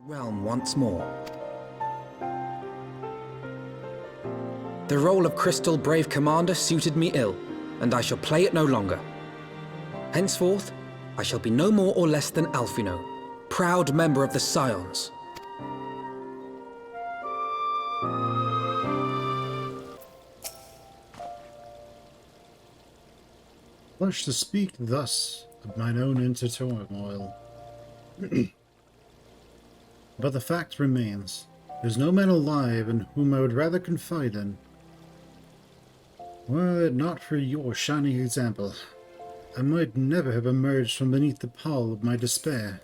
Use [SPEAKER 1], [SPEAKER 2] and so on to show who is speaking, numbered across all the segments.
[SPEAKER 1] realm once more. The role of Crystal Brave Commander suited me ill, and I shall play it no longer. Henceforth, I shall be no more or less than Alphino, proud member of the Scions.
[SPEAKER 2] Blush to speak thus of mine own inner turmoil. But the fact remains, there's no man alive in whom I would rather confide in. Were it not for your shining example, I might never have emerged from beneath the pall of my despair.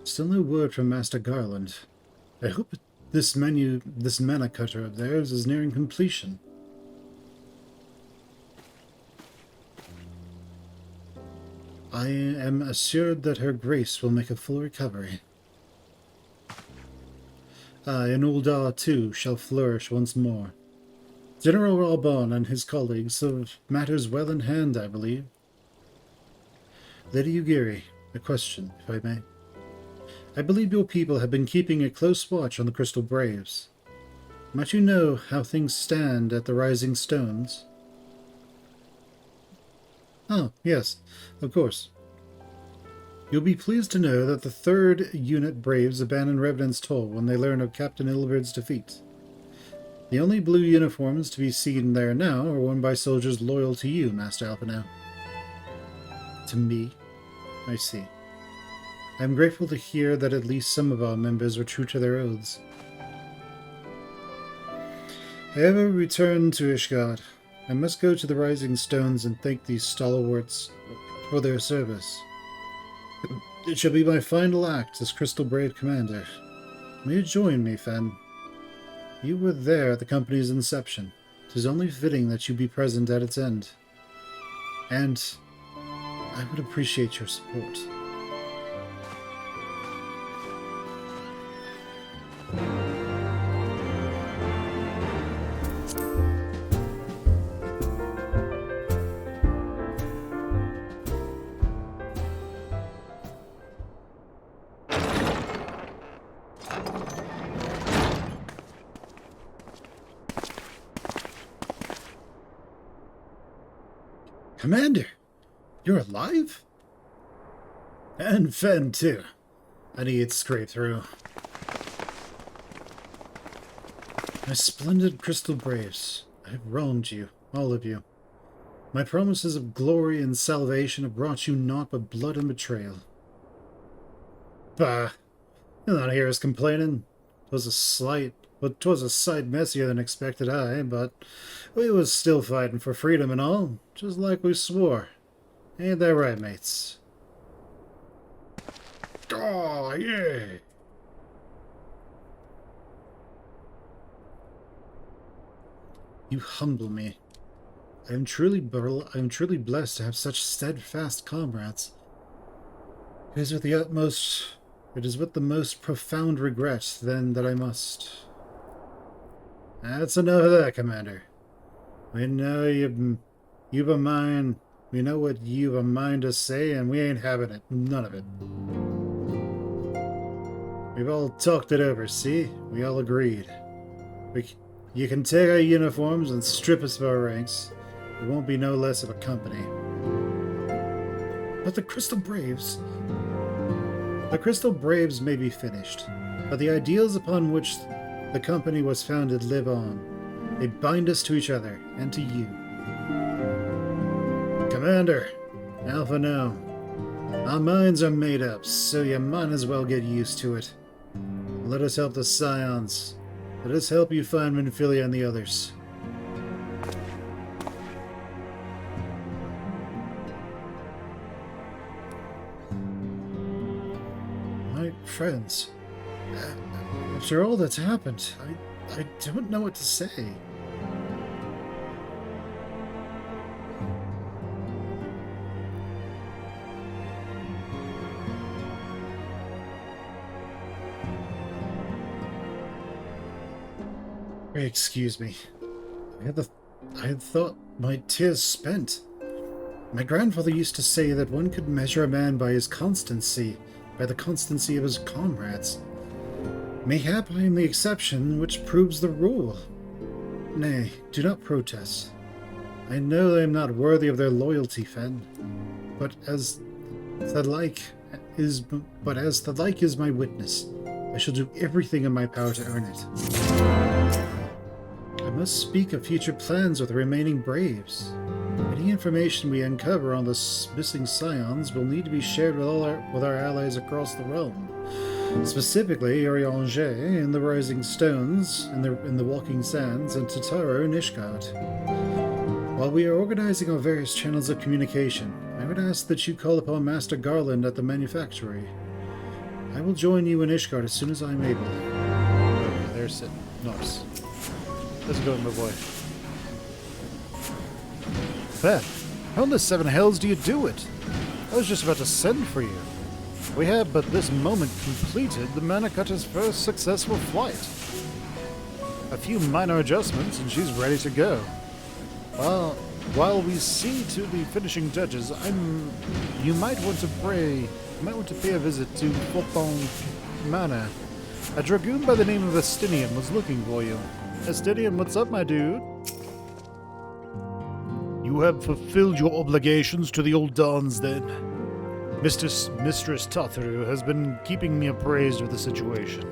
[SPEAKER 2] Still no word from Master Garland. I hope this mana cutter of theirs is nearing completion. I am assured that her grace will make a full recovery. And Uldar too shall flourish once more. General Ralbon and his colleagues have matters well in hand, I believe. Lady Ugiri, a question, if I may. I believe your people have been keeping a close watch on the Crystal Braves. Might you know how things stand at the Rising Stones? Oh, yes, of course. You'll be pleased to know that the 3rd Unit Braves abandon Revenant's Toll when they learn of Captain Ilberd's defeat. The only blue uniforms to be seen there now are worn by soldiers loyal to you, Master Alphino. To me? I see. I am grateful to hear that at least some of our members were true to their oaths. If I ever return to Ishgard, I must go to the Rising Stones and thank these stalwarts for their service. It shall be my final act as Crystal Brave Commander. May you join me, Fen? You were there at the company's inception. 'Tis only fitting that you be present at its end. And I would appreciate your support. Commander, you're alive? And Fen, too. I need to scrape through. My splendid Crystal Braves, I have wronged you, all of you. My promises of glory and salvation have brought you naught but blood and betrayal. Bah! You'll not hear us complaining. 'Twas a sight messier than expected, but we was still fighting for freedom and all, just like we swore. Ain't that right, mates? Oh, yeah! You humble me. I am truly blessed to have such steadfast comrades. It is with the most profound regret, then, that I must. That's enough of that, Commander. We know you've a mind. We know what you've a mind to say, and we ain't having it. None of it. We've all talked it over, see? We all agreed. You can take our uniforms and strip us of our ranks. It won't be no less of a company. But the Crystal Braves... The Crystal Braves may be finished, but the ideals upon which the company was founded live on. They bind us to each other, and to you. Commander, Alphino, our minds are made up, so you might as well get used to it. Let us help the Scions. Let us help you find Minfilia and the others. My friends, after all that's happened, I don't know what to say. Excuse me. I had thought my tears spent. My grandfather used to say that one could measure a man by his constancy, by the constancy of his comrades. Mayhap I am the exception which proves the rule. Nay, do not protest. I know I am not worthy of their loyalty, Fen, but as the like is my witness, I shall do everything in my power to earn it. I must speak of future plans with the remaining braves. Any information we uncover on the missing scions will need to be shared with our allies across the realm. Specifically, Urianger in the Rising Stones, in the Walking Sands, and Tataro in Ishgard. While we are organizing our various channels of communication, I would ask that you call upon Master Garland at the manufactory. I will join you in Ishgard as soon as I'm able. Okay, there's it. Nice. How's it going, my boy? Ben, how in the seven hells do you do it? I was just about to send for you. We have but this moment completed the Manacutter's first successful flight. A few minor adjustments and she's ready to go. Well, while we see to the finishing touches, you might want to pay a visit to Fauton Manor. A dragoon by the name of Estinian was looking for you. Estinian, what's up, my dude? You have fulfilled your obligations to the old Dons, then. Mistress Tatharu has been keeping me appraised of the situation.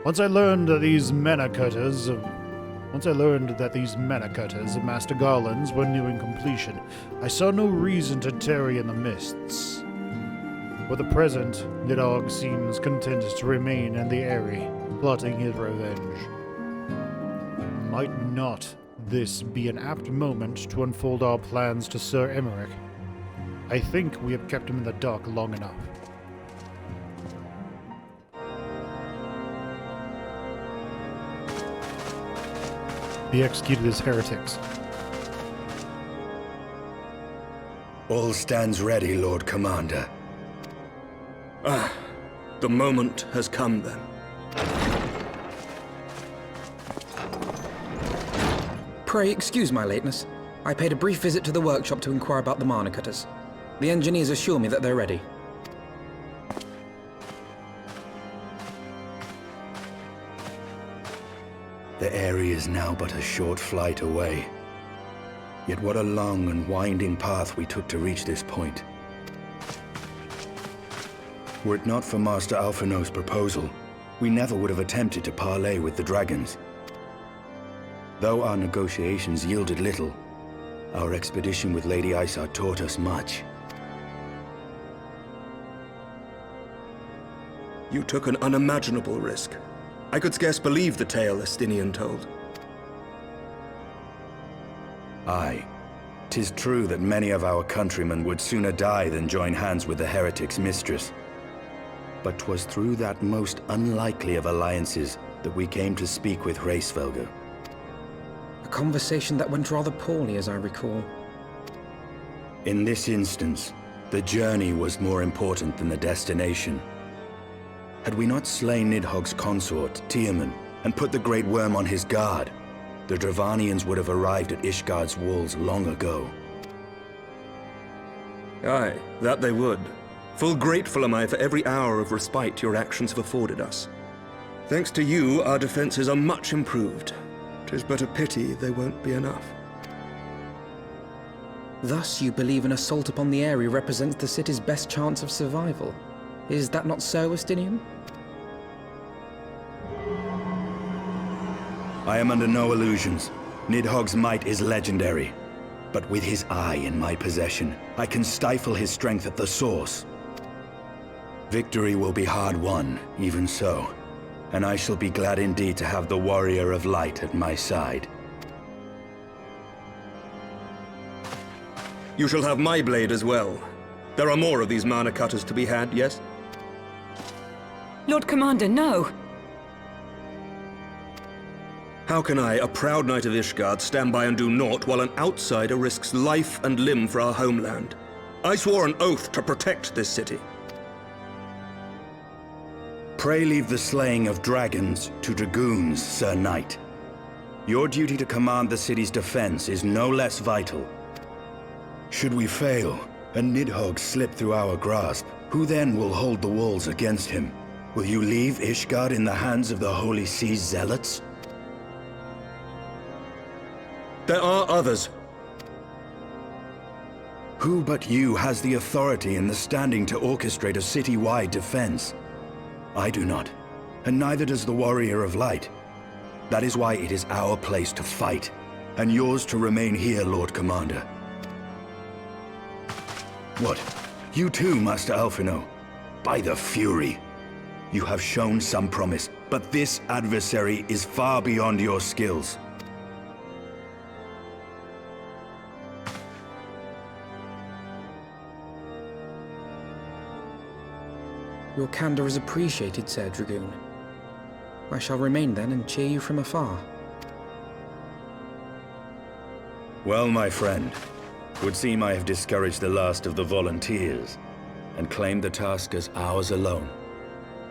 [SPEAKER 2] Once I learned that these Manacutters of Master Garland's were nearing completion, I saw no reason to tarry in the mists. For the present, Nidhogg seems content to remain in the Eyrie, plotting his revenge. Might not this be an apt moment to unfold our plans to Sir Emmerich? I think we have kept him in the dark long enough. Be executed as heretics.
[SPEAKER 3] All stands ready, Lord Commander.
[SPEAKER 4] Ah, the moment has come then.
[SPEAKER 1] Pray excuse my lateness. I paid a brief visit to the workshop to inquire about the Marnicutters. The engineers assure me that they're ready.
[SPEAKER 3] The Eyrie is now but a short flight away. Yet what a long and winding path we took to reach this point. Were it not for Master Alphino's proposal, we never would have attempted to parley with the dragons. Though our negotiations yielded little, our expedition with Lady Isar taught us much.
[SPEAKER 4] You took an unimaginable risk. I could scarce believe the tale Estinian told.
[SPEAKER 3] Aye, 'tis true that many of our countrymen would sooner die than join hands with the heretic's mistress. But 'twas through that most unlikely of alliances that we came to speak with Hraesvelgr.
[SPEAKER 1] A conversation that went rather poorly, as I recall.
[SPEAKER 3] In this instance, the journey was more important than the destination. Had we not slain Nidhogg's consort, Tiaman, and put the Great Worm on his guard, the Dravanians would have arrived at Ishgard's walls long ago.
[SPEAKER 4] Aye, that they would. Full grateful am I for every hour of respite your actions have afforded us. Thanks to you, our defenses are much improved. 'Tis but a pity they won't be enough.
[SPEAKER 1] Thus you believe an assault upon the Eyrie represents the city's best chance of survival. Is that not so, Estinian?
[SPEAKER 3] I am under no illusions. Nidhogg's might is legendary. But with his eye in my possession, I can stifle his strength at the source. Victory will be hard won, even so. And I shall be glad indeed to have the Warrior of Light at my side.
[SPEAKER 4] You shall have my blade as well. There are more of these mana cutters to be had, yes?
[SPEAKER 5] Lord Commander, no!
[SPEAKER 4] How can I, a proud knight of Ishgard, stand by and do naught while an outsider risks life and limb for our homeland? I swore an oath to protect this city.
[SPEAKER 3] Pray leave the slaying of dragons to dragoons, Sir Knight. Your duty to command the city's defense is no less vital. Should we fail, and Nidhogg slip through our grasp, who then will hold the walls against him? Will you leave Ishgard in the hands of the Holy Sea's zealots?
[SPEAKER 4] There are others.
[SPEAKER 3] Who but you has the authority and the standing to orchestrate a city-wide defense? I do not, and neither does the Warrior of Light. That is why it is our place to fight, and yours to remain here, Lord Commander. What? You too, Master Alphinaud? By the Fury! You have shown some promise, but this adversary is far beyond your skills.
[SPEAKER 1] Your candor is appreciated, Sir Dragoon. I shall remain then and cheer you from afar.
[SPEAKER 3] Well, my friend, would seem I have discouraged the last of the volunteers, and claimed the task as ours alone.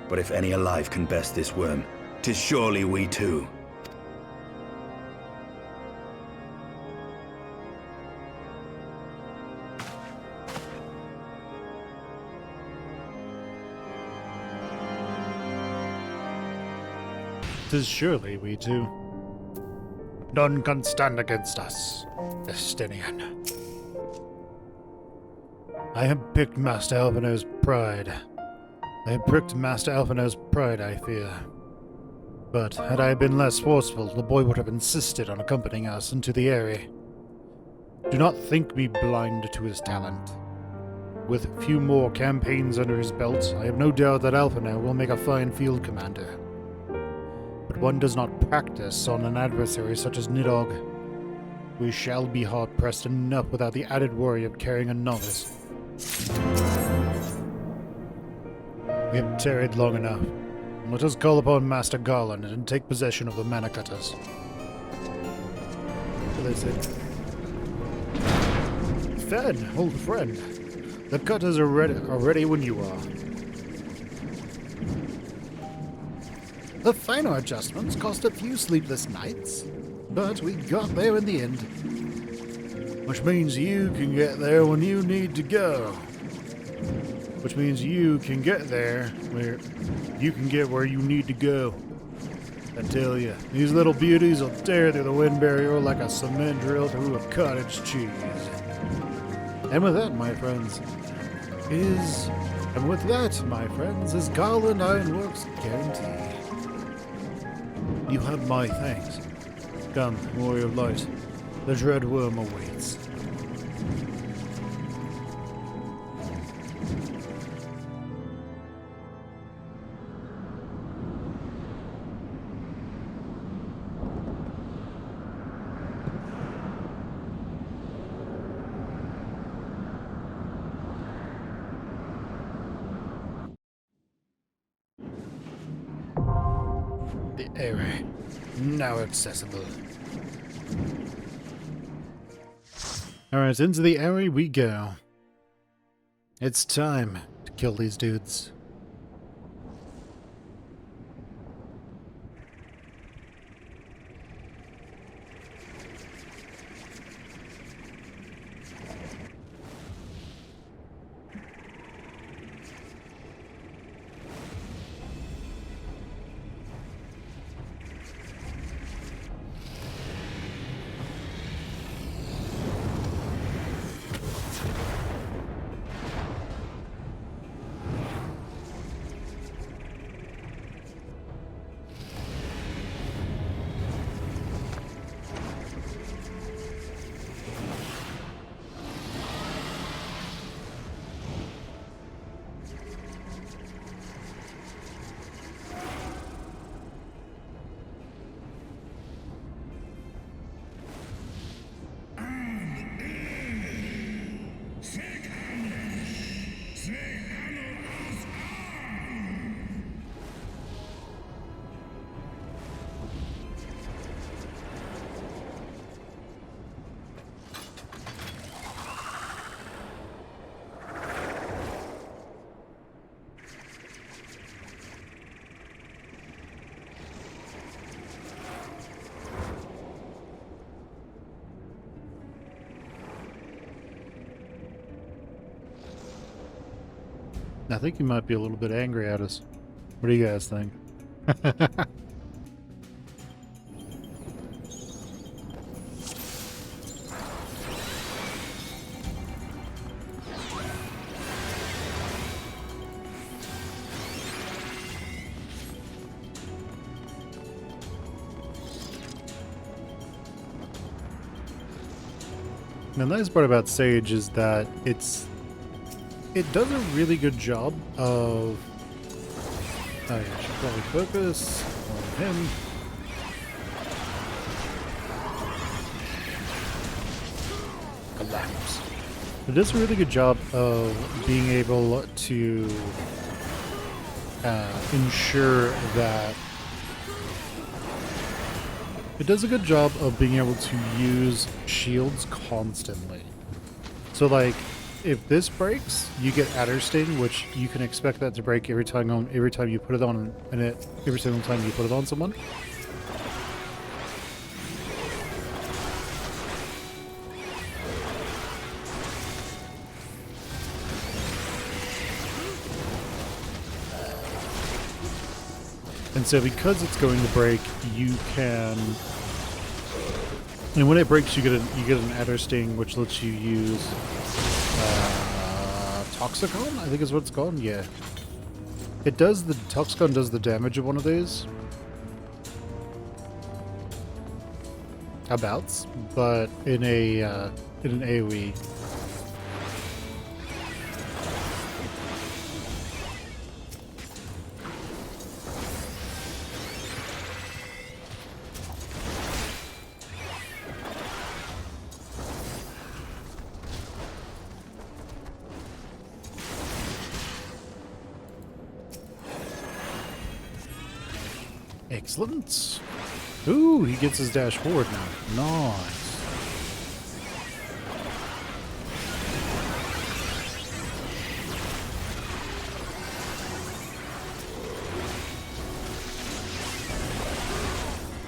[SPEAKER 3] But if any alive can best this worm, 'tis surely we too.
[SPEAKER 2] "'Tis surely we two. None can stand against us, Estinian. I have picked Master Alphinaud's pride. I have pricked Master Alphinaud's pride, I fear. But had I been less forceful, the boy would have insisted on accompanying us into the Eyrie. Do not think me blind to his talent. With few more campaigns under his belt, I have no doubt that Alphinaud will make a fine field commander. But one does not practice on an adversary such as Nidhogg. We shall be hard-pressed enough without the added worry of carrying a novice. We have tarried long enough. Let us call upon Master Garland and take possession of the Mana Cutters. What do they say? Fen, old friend. The cutters are ready when you are. The final adjustments cost a few sleepless nights, but we got there in the end. Which means you can get there when you need to go. Which means you can get there where you can get where you need to go. I tell you, these little beauties will tear through the wind barrier like a cement drill through a cottage cheese. And with that, my friends, is Garland Ironworks guarantee. You have my thanks. Come, Warrior of Light. The dread worm awaits. The Eyrie, now accessible. Alright, into the Eyrie we go. It's time to kill these dudes. I think he might be a little bit angry at us. What do you guys think? The nice part about Sage is that it does a really good job of... Oh yeah, I should probably focus on him. Collapse. It does a really good job of being able to ensure that... It does a good job of being able to use shields constantly. So like, if this breaks, you get Adder Sting, which you can expect that to break every time you put it on, and every single time you put it on someone. And so because it's going to break, you can... And when it breaks, you get an Adder Sting, which lets you use Toxicon, I think is what it's called. Yeah, Toxicon does the damage of one of these. Abouts, but in an AoE. Excellent. Ooh, he gets his dash forward now. Nice.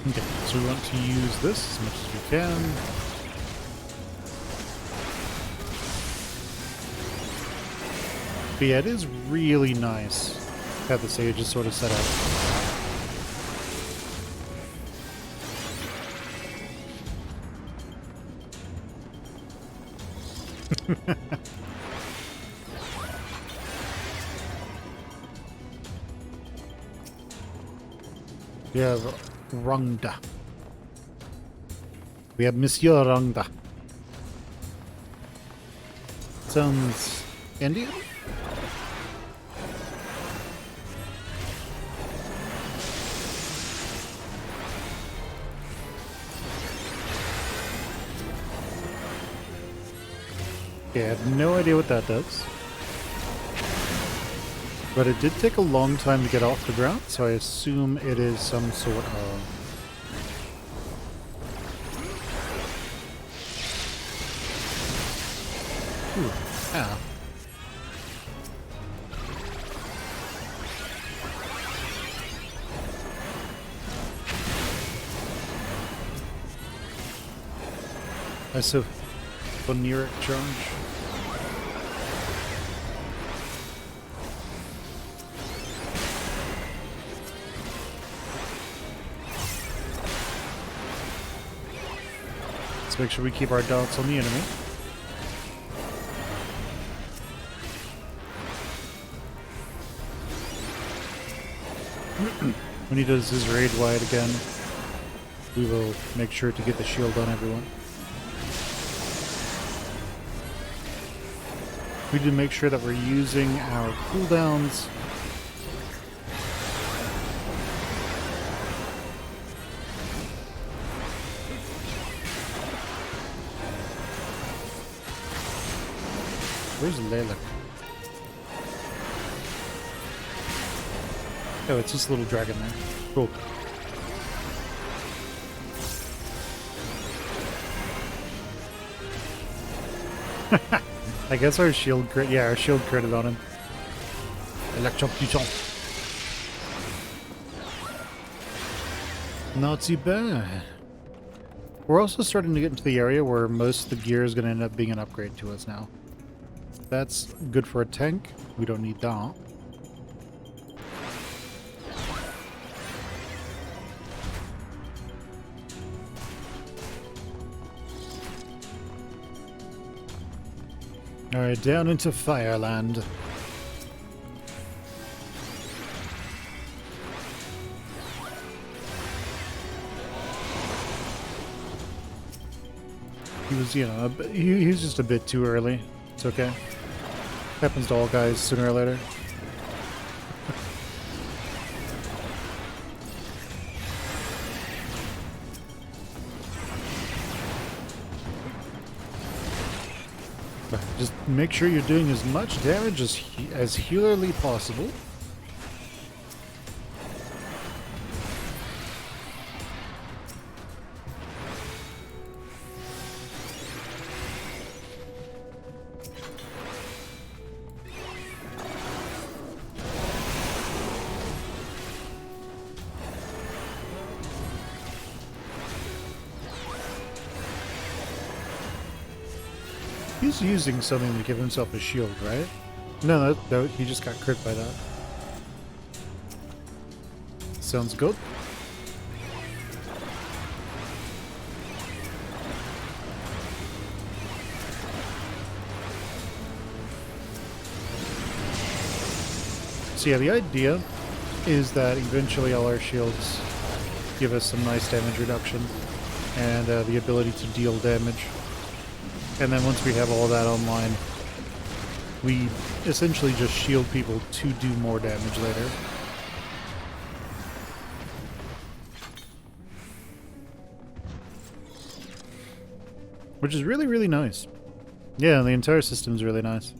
[SPEAKER 2] Okay, so we want to use this as much as we can. But yeah, it is really nice how the Sage is sort of set up. We have Rangda. We have Monsieur Rangda. Sounds Indian? Okay, I have no idea what that does. But it did take a long time to get off the ground, so I assume it is some sort of... Ooh, yeah. I saw Boneric charge. Let's make sure we keep our dots on the enemy. When he does his raid wide again, we will make sure to get the shield on everyone. We need to make sure that we're using our cooldowns. Where's Layla? Oh, it's this little dragon there. Cool. I guess our shield crit, yeah, our shield critted on him. Electrocution. Not too bad. We're also starting to get into the area where most of the gear is going to end up being an upgrade to us now. That's good for a tank. We don't need that. Alright, down into Fireland. He was, you know, he was just a bit too early. It's okay. Happens to all guys sooner or later. Just make sure you're doing as much damage as healerly possible. He's using something to give himself a shield, right? No, he just got crit by that. Sounds good. So yeah, the idea is that eventually all our shields give us some nice damage reduction and the ability to deal damage. And then once we have all that online, we essentially just shield people to do more damage later. Which is really, really nice. Yeah, the entire system is really nice.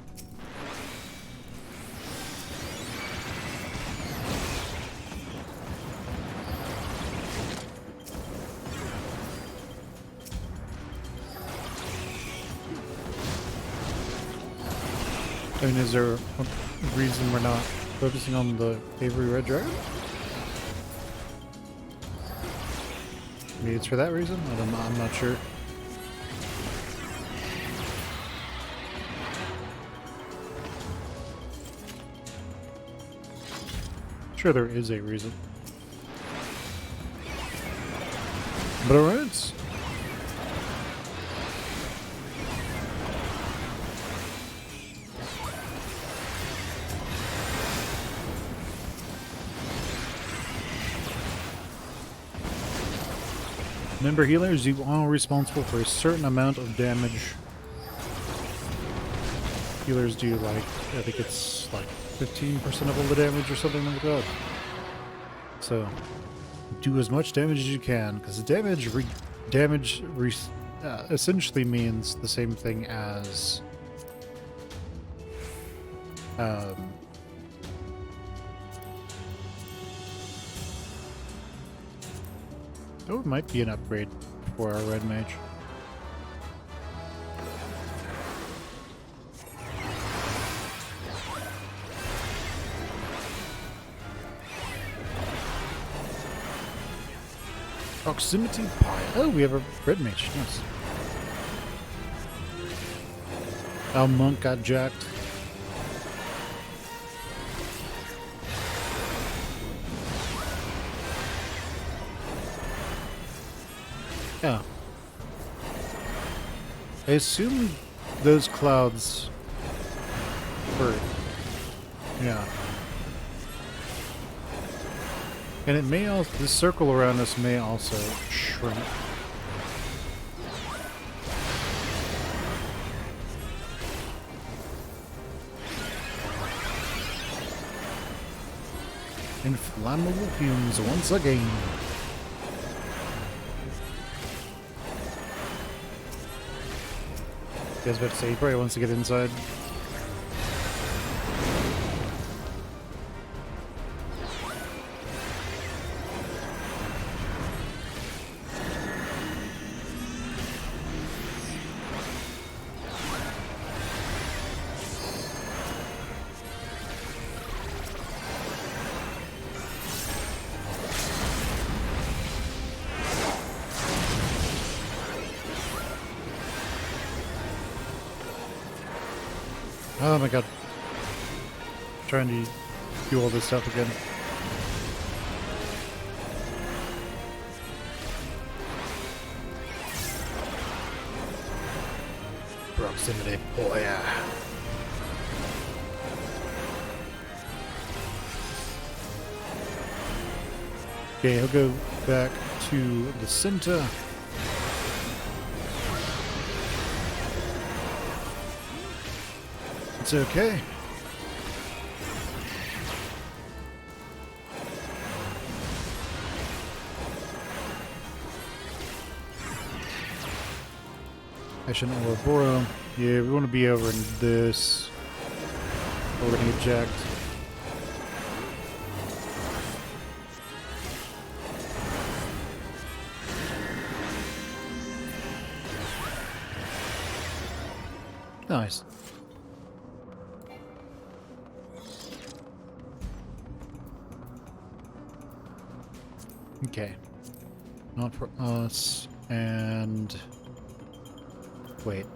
[SPEAKER 2] I mean, is there a reason we're not focusing on the Avery Red Dragon? Maybe it's for that reason? I'm not sure. Sure, there is a reason. But alright. Remember, healers, you are responsible for a certain amount of damage. Healers do, like, I think it's like 15% of all the damage or something like that. So, do as much damage as you can, because damage essentially means the same thing as oh, it might be an upgrade for our red mage. Proximity pie. Oh, we have a red mage. Nice. Our monk got jacked. Yeah. I assume those clouds hurt. Yeah. And it may also, this circle around us may also shrink. Inflammable fumes once again. I was about to say, he probably wants to get inside. Oh my god. Trying to do all this stuff again. Proximity. Oh yeah. Okay, he'll go back to the center. It's okay. Ashen Ouroboros. Yeah, we want to be over in this. We're going to get jacked. Nice. Okay. Not for us, and... Wait.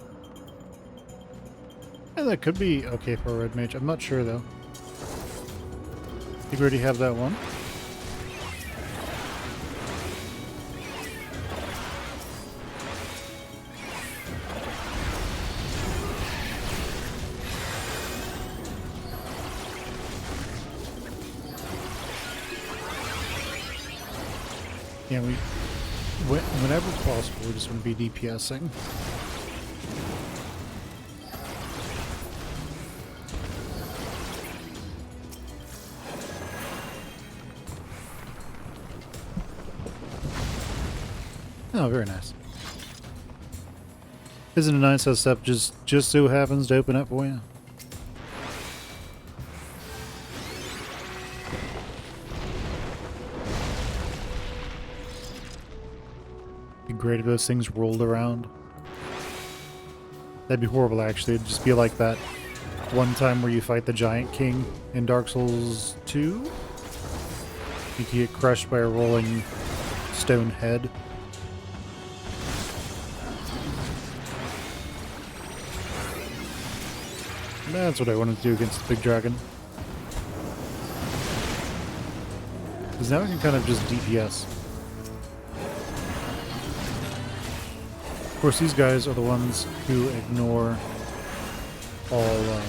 [SPEAKER 2] Yeah, that could be okay for a red mage. I'm not sure, though. I think we already have that one. Yeah, whenever possible, we just want to be DPSing. Oh, very nice. Isn't it nice how stuff just so happens to open up for you? Be great if those things rolled around. That'd be horrible, actually. It'd just be like that one time where you fight the Giant King in Dark Souls 2. You can get crushed by a rolling stone head. That's what I wanted to do against the big dragon. Because now I can kind of just DPS. Of course, these guys are the ones who ignore all,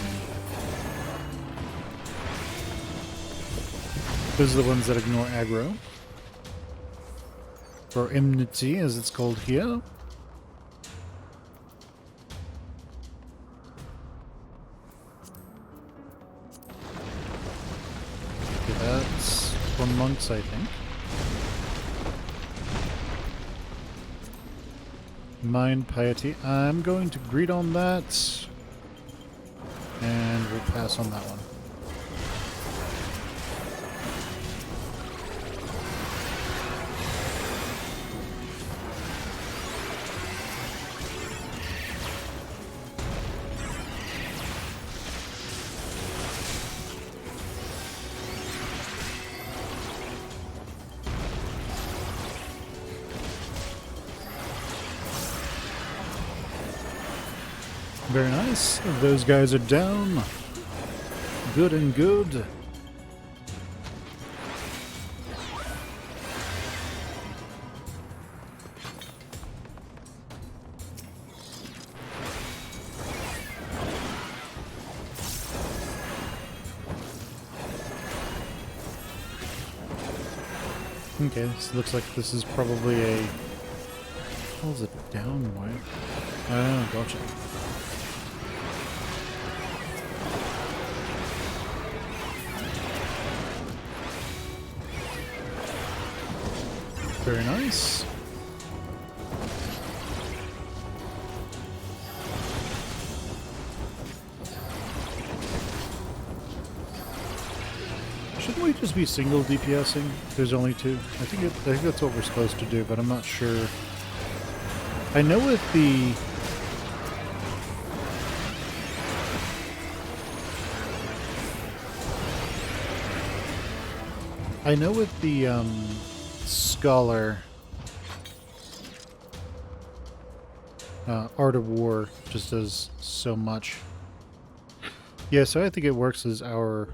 [SPEAKER 2] those are the ones that ignore aggro. Or enmity, as it's called here. Okay, that's for monks, I think. Mind piety. I'm going to greet on that. And we'll pass on that one. Very nice. Those guys are down. Good and good. Okay, this looks like this is probably a... What is it? Down wipe? Oh, gotcha. Very nice. Shouldn't we just be single DPSing? There's only two. I think that's what we're supposed to do, but I'm not sure. I know with the Scholar, Art of War just does so much. Yeah, so I think it works as our...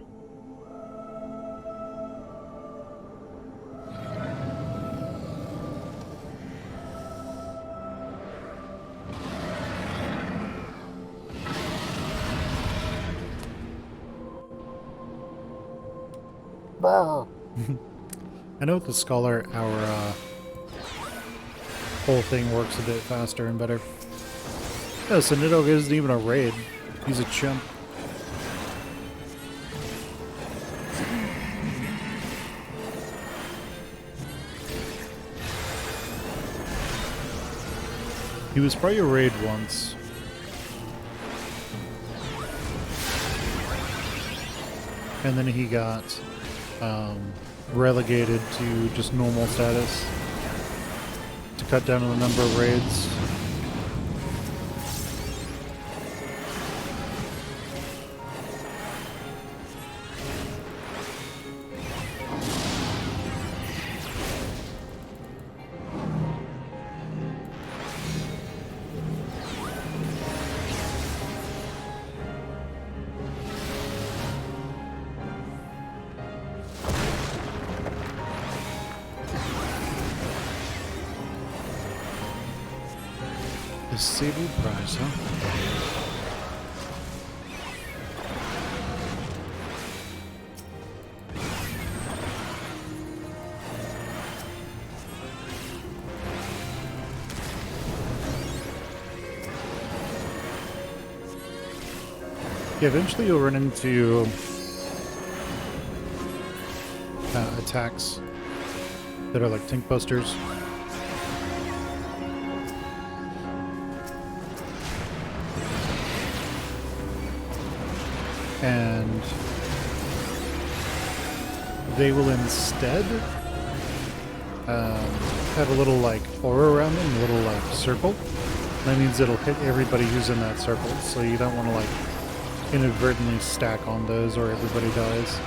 [SPEAKER 2] I know with the Scholar, our whole thing works a bit faster and better. Oh, so Nidhogg isn't even a raid. He's a chump. He was probably a raid once. And then he got relegated to just normal status to cut down on the number of raids. Disable price, huh? Yeah, eventually you'll run into attacks that are like tank busters. And they will instead have a little like aura around them, a little like circle. That means it'll hit everybody who's in that circle, so you don't want to like inadvertently stack on those or everybody dies.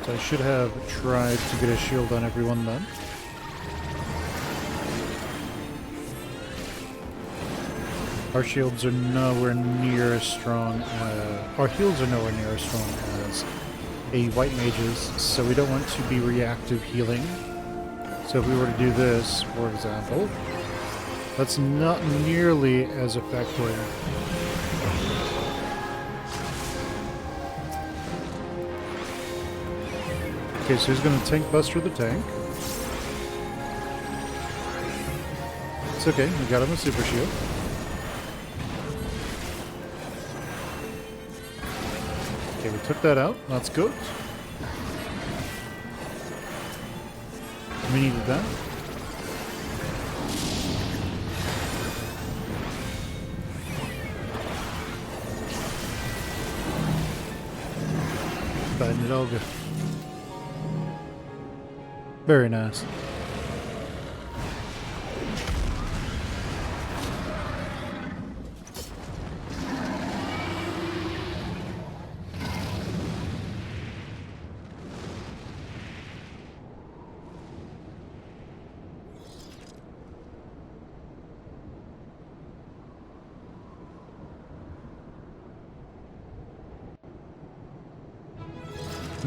[SPEAKER 2] So I should have tried to get a shield on everyone then. Our shields are nowhere near as strong, our heals are nowhere near as strong as a white mage's, so we don't want to be reactive healing. So if we were to do this, for example, that's not nearly as effective. Okay, so he's going to tank buster the tank. It's okay, we got him a super shield. Okay, we took that out. That's good. We needed that. Bad Nidhogg. Very nice.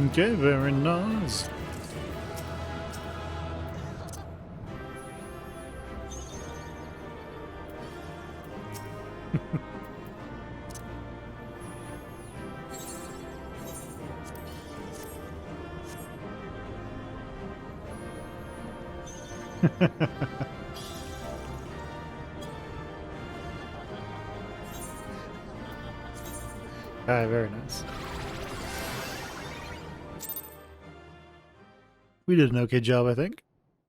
[SPEAKER 2] Okay, very nice. Alright, very nice. We did an okay job, I think.